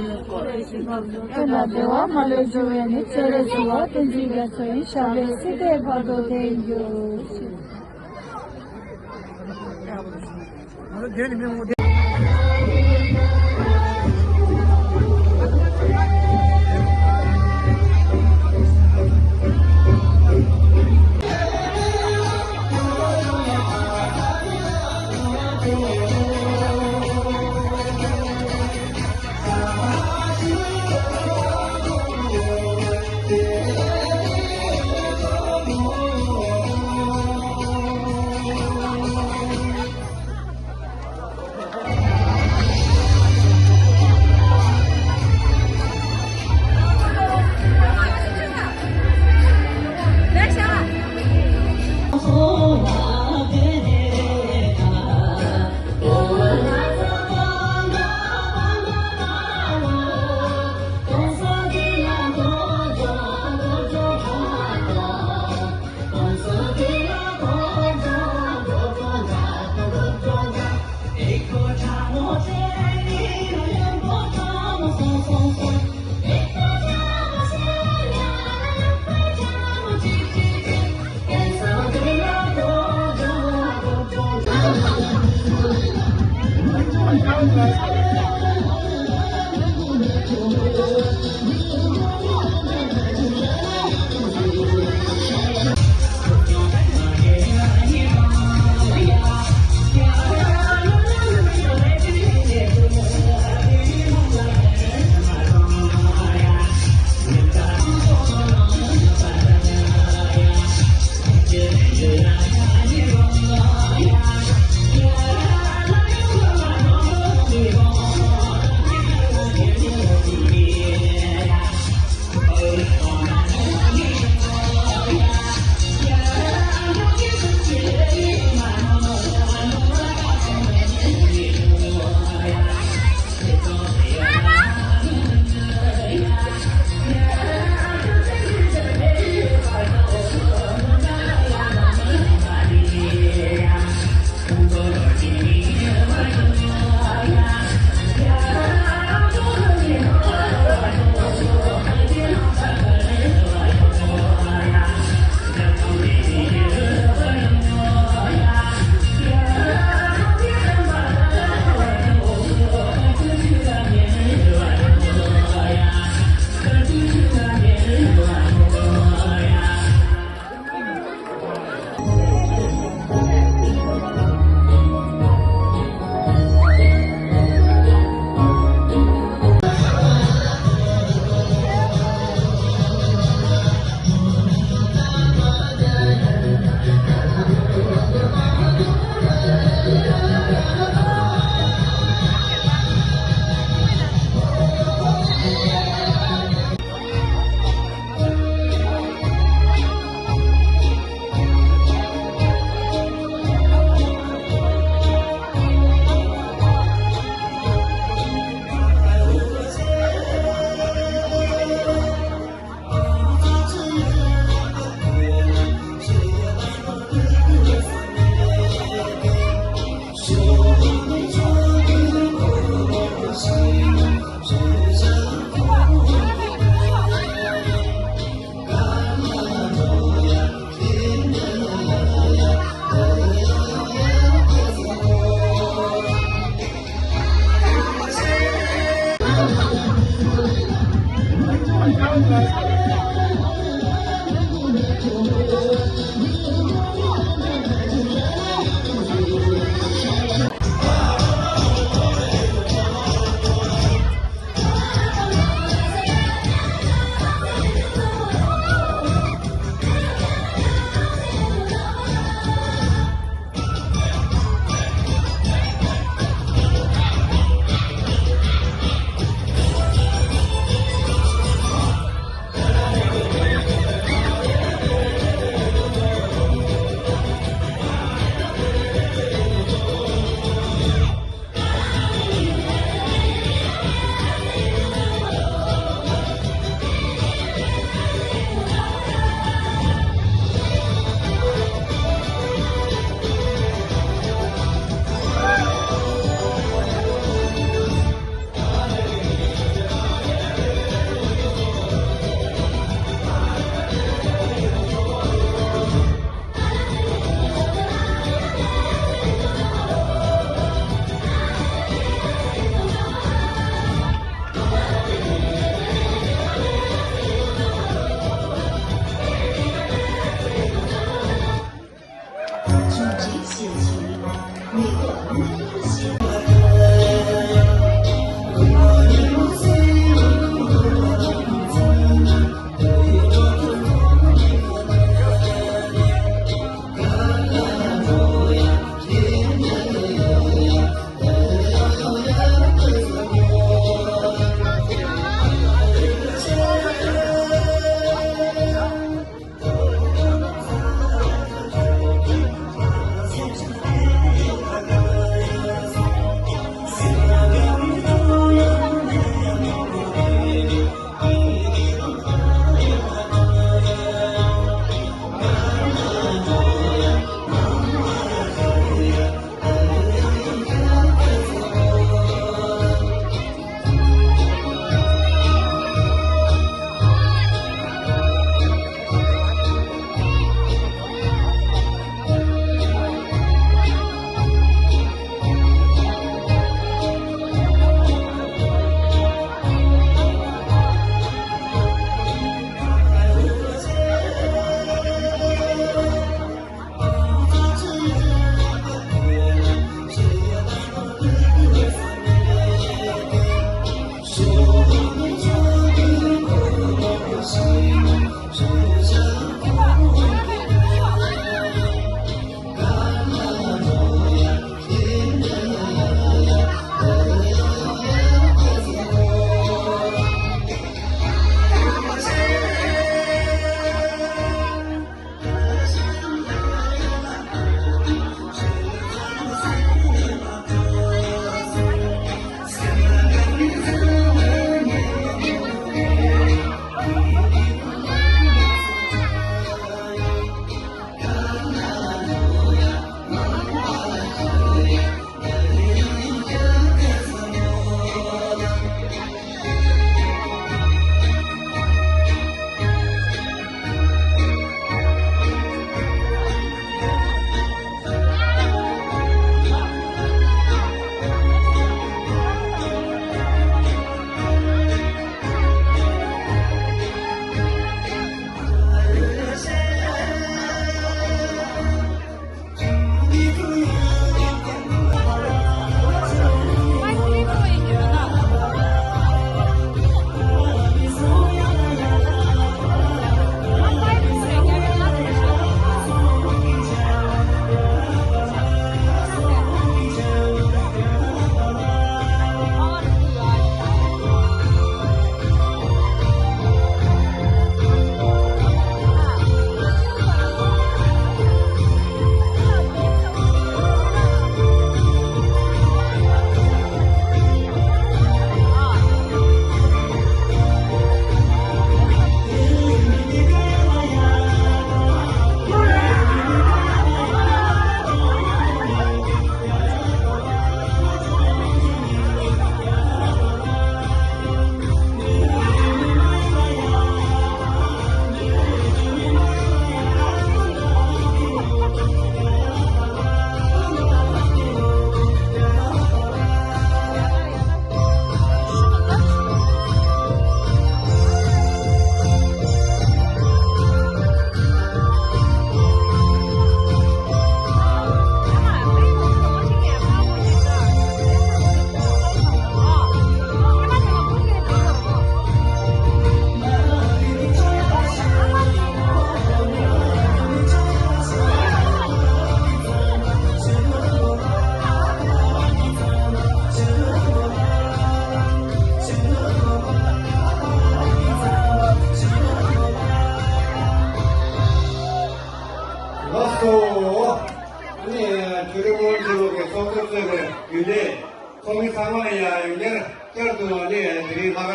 အဲ့ဒါတော့မလို့ကျိုးရနေကျဲဆိုတော့တင်ကြည့်ရဆိုရင်ရှာလေးစစ်တဲ့ဘာလို့တဲ့ယူ Yeah.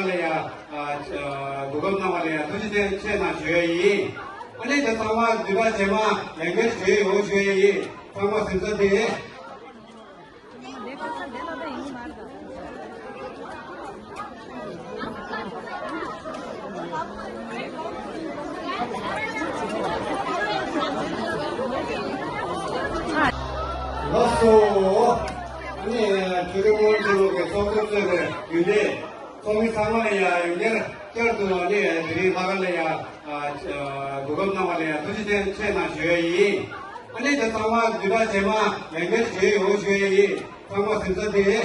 了呀不够那么了呀，都是在那学艺。อันนี้จะทำว่าดูว่าเจ้ามาอย่างเงี้ยช่วยโอ้ช่วยยี่ทำว่าสิ่งที่ดี老苏，你这个我这个做工这个有的，做没上完了呀，有点第二个呢，这里那个了呀不够那么了呀，都是在那学艺。อันนี้จะทำว่าดูว่าเจ้ามาอย่างเงี้ยช่วยโอ้ช่วยยี่ทำว่าสิ่งที่ดี